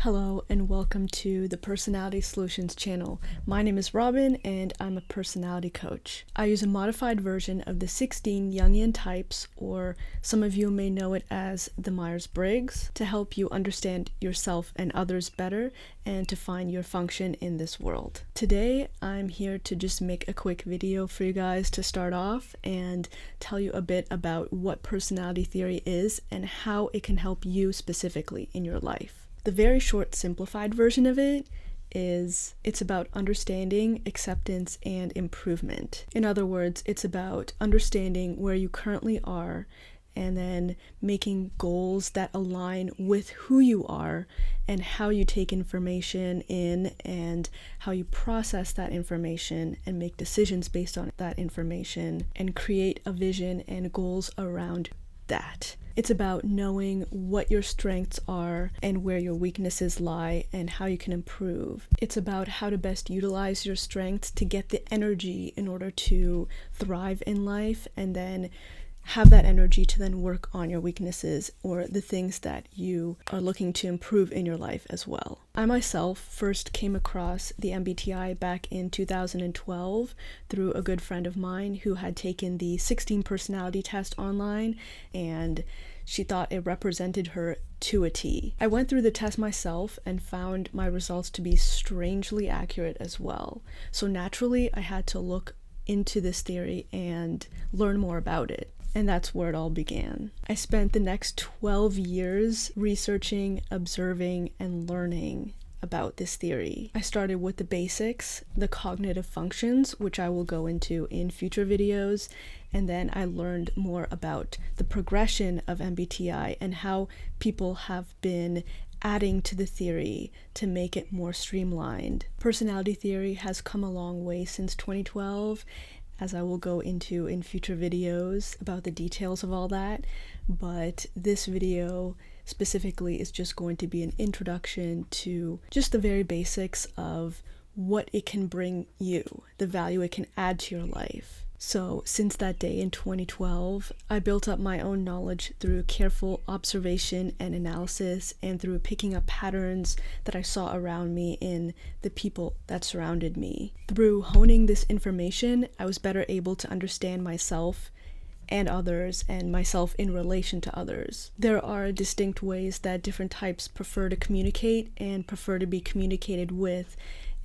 Hello and welcome to the Personality Solutions channel. My name is Robin and I'm a personality coach. I use a modified version of the 16 Jungian types, or some of you may know it as the Myers-Briggs, to help you understand yourself and others better and to find your function in this world. Today I'm here to just make a quick video for you guys to start off and tell you a bit about what personality theory is and how it can help you specifically in your life. The very short, simplified version of it is it's about understanding, acceptance, and improvement. In other words, it's about understanding where you currently are and then making goals that align with who you are and how you take information in and how you process that information and make decisions based on that information and create a vision and goals around that. It's about knowing what your strengths are and where your weaknesses lie and how you can improve. It's about how to best utilize your strengths to get the energy in order to thrive in life, and then have that energy to then work on your weaknesses or the things that you are looking to improve in your life as well. I myself first came across the MBTI back in 2012 through a good friend of mine who had taken the 16 personality test online, and she thought it represented her to a T. I went through the test myself and found my results to be strangely accurate as well. So naturally, I had to look into this theory and learn more about it. And that's where it all began. I spent the next 12 years researching, observing, and learning about this theory. I started with the basics, the cognitive functions, which I will go into in future videos, and then I learned more about the progression of MBTI and how people have been adding to the theory to make it more streamlined. Personality theory has come a long way since 2012, as I will go into in future videos about the details of all that, but this video specifically is just going to be an introduction to just the very basics of what it can bring you, the value it can add to your life. So since that day in 2012, I built up my own knowledge through careful observation and analysis and through picking up patterns that I saw around me in the people that surrounded me. Through honing this information, I was better able to understand myself and others, and myself in relation to others. There are distinct ways that different types prefer to communicate and prefer to be communicated with,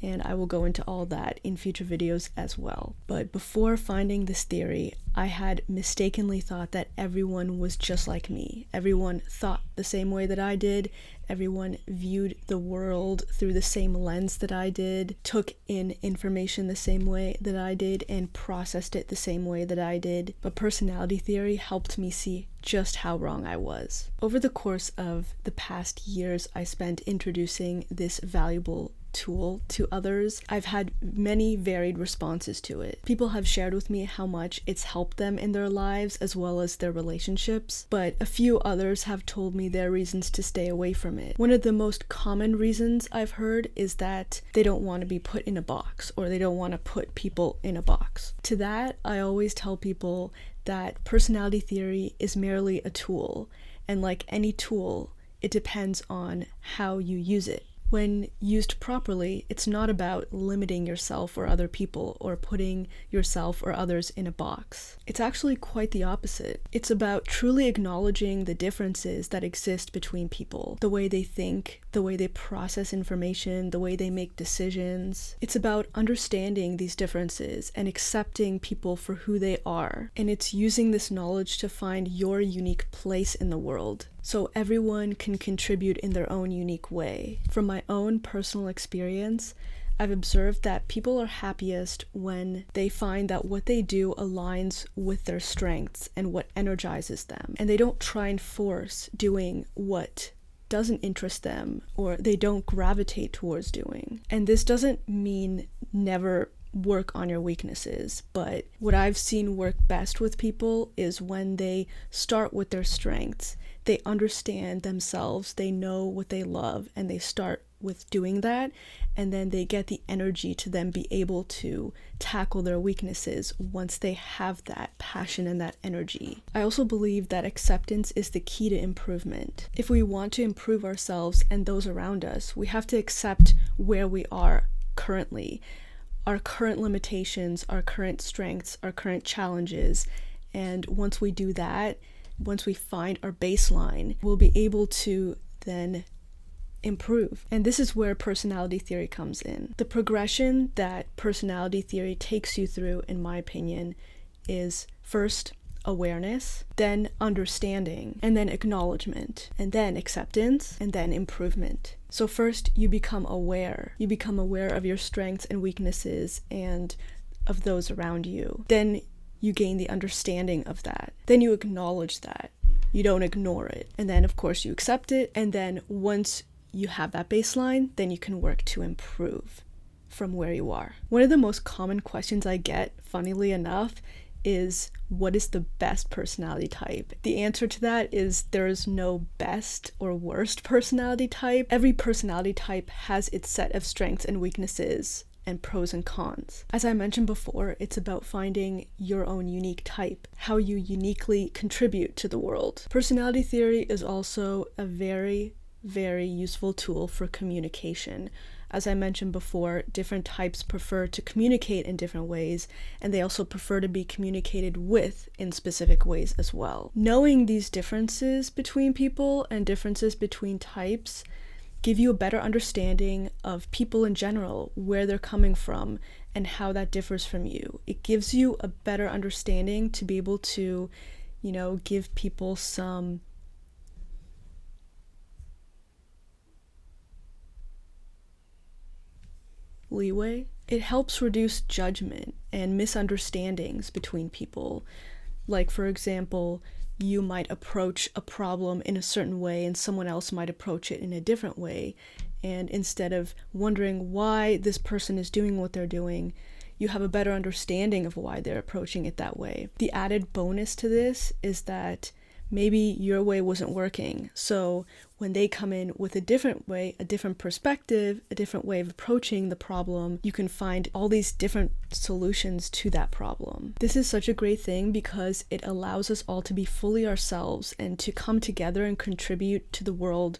and I will go into all that in future videos as well. But before finding this theory, I had mistakenly thought that everyone was just like me. Everyone thought the same way that I did. Everyone viewed the world through the same lens that I did, took in information the same way that I did, and processed it the same way that I did. But personality theory helped me see just how wrong I was. Over the course of the past years I spent introducing this valuable tool to others, I've had many varied responses to it. People have shared with me how much it's helped them in their lives as well as their relationships, but a few others have told me their reasons to stay away from it. One of the most common reasons I've heard is that they don't want to be put in a box, or they don't want to put people in a box. To that, I always tell people that personality theory is merely a tool, and like any tool, it depends on how you use it. When used properly, it's not about limiting yourself or other people or putting yourself or others in a box. It's actually quite the opposite. It's about truly acknowledging the differences that exist between people, the way they think, the way they process information, the way they make decisions. It's about understanding these differences and accepting people for who they are. And it's using this knowledge to find your unique place in the world, so everyone can contribute in their own unique way. From my own personal experience, I've observed that people are happiest when they find that what they do aligns with their strengths and what energizes them, and they don't try and force doing what doesn't interest them or they don't gravitate towards doing. And this doesn't mean never work on your weaknesses, but what I've seen work best with people is when they start with their strengths. They understand themselves, they know what they love, and they start with doing that, and then they get the energy to then be able to tackle their weaknesses once they have that passion and that energy. I also believe that acceptance is the key to improvement. If we want to improve ourselves and those around us, we have to accept where we are currently, our current limitations, our current strengths, our current challenges. And once we do that, once we find our baseline, we'll be able to then improve. And this is where personality theory comes in. The progression that personality theory takes you through, in my opinion, is first awareness, then understanding, and then acknowledgement, and then acceptance, and then improvement. So first, you become aware. You become aware of your strengths and weaknesses and of those around you. Then you gain the understanding of that. Then you acknowledge that. You don't ignore it. And then, of course, you accept it. And then once you have that baseline, then you can work to improve from where you are. One of the most common questions I get, funnily enough, is what is the best personality type? The answer to that is there is no best or worst personality type. Every personality type has its set of strengths and weaknesses and pros and cons. As I mentioned before, it's about finding your own unique type, how you uniquely contribute to the world. Personality theory is also a very useful tool for communication. As I mentioned before, different types prefer to communicate in different ways, and they also prefer to be communicated with in specific ways as well. Knowing these differences between people and differences between types give you a better understanding of people in general, where they're coming from, and how that differs from you. It gives you a better understanding to be able to, give people some leeway. It helps reduce judgment and misunderstandings between people. Like, for example, you might approach a problem in a certain way and someone else might approach it in a different way. And instead of wondering why this person is doing what they're doing, you have a better understanding of why they're approaching it that way. The added bonus to this is that maybe your way wasn't working. So when they come in with a different way, a different perspective, a different way of approaching the problem, you can find all these different solutions to that problem. This is such a great thing because it allows us all to be fully ourselves and to come together and contribute to the world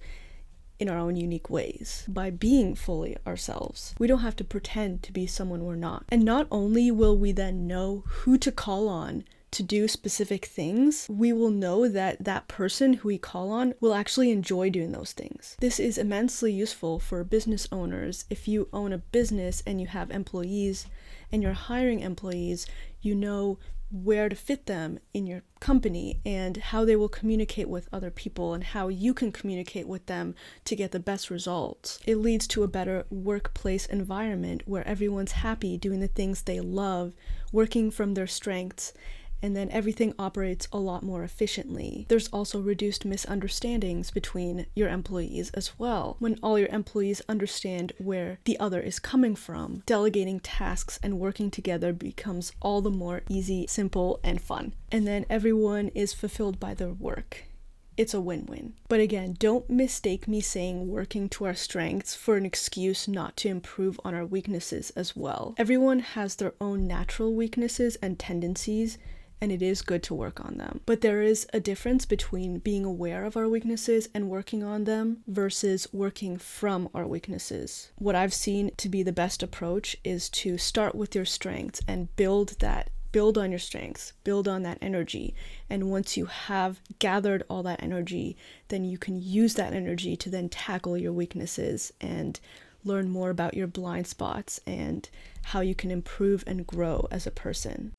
in our own unique ways. By being fully ourselves, we don't have to pretend to be someone we're not. And not only will we then know who to call on to do specific things, we will know that that person who we call on will actually enjoy doing those things. This is immensely useful for business owners. If you own a business and you have employees and you're hiring employees, you know where to fit them in your company and how they will communicate with other people and how you can communicate with them to get the best results. It leads to a better workplace environment where everyone's happy doing the things they love, working from their strengths, and then everything operates a lot more efficiently. There's also reduced misunderstandings between your employees as well. When all your employees understand where the other is coming from, delegating tasks and working together becomes all the more easy, simple, and fun. And then everyone is fulfilled by their work. It's a win-win. But again, don't mistake me saying working to our strengths for an excuse not to improve on our weaknesses as well. Everyone has their own natural weaknesses and tendencies, and it is good to work on them. But there is a difference between being aware of our weaknesses and working on them versus working from our weaknesses. What I've seen to be the best approach is to start with your strengths and build on your strengths, build on that energy. And once you have gathered all that energy, then you can use that energy to then tackle your weaknesses and learn more about your blind spots and how you can improve and grow as a person.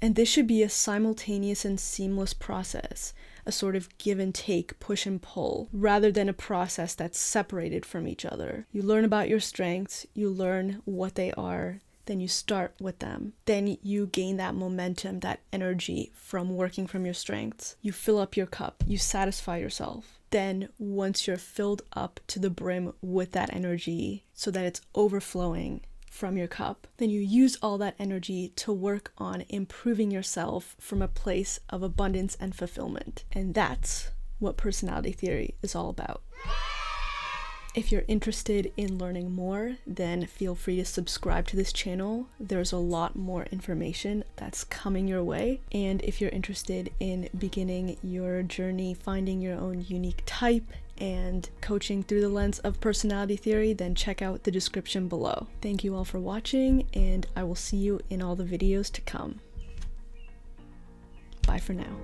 And this should be a simultaneous and seamless process, a sort of give and take, push and pull, rather than a process that's separated from each other. You learn about your strengths, you learn what they are, then you start with them. Then you gain that momentum, that energy from working from your strengths. You fill up your cup, you satisfy yourself. Then once you're filled up to the brim with that energy so that it's overflowing from your cup, then you use all that energy to work on improving yourself from a place of abundance and fulfillment. And that's what personality theory is all about. If you're interested in learning more, then feel free to subscribe to this channel. There's a lot more information that's coming your way. And if you're interested in beginning your journey, finding your own unique type, and coaching through the lens of personality theory, then check out the description below. Thank you all for watching, and I will see you in all the videos to come. Bye for now.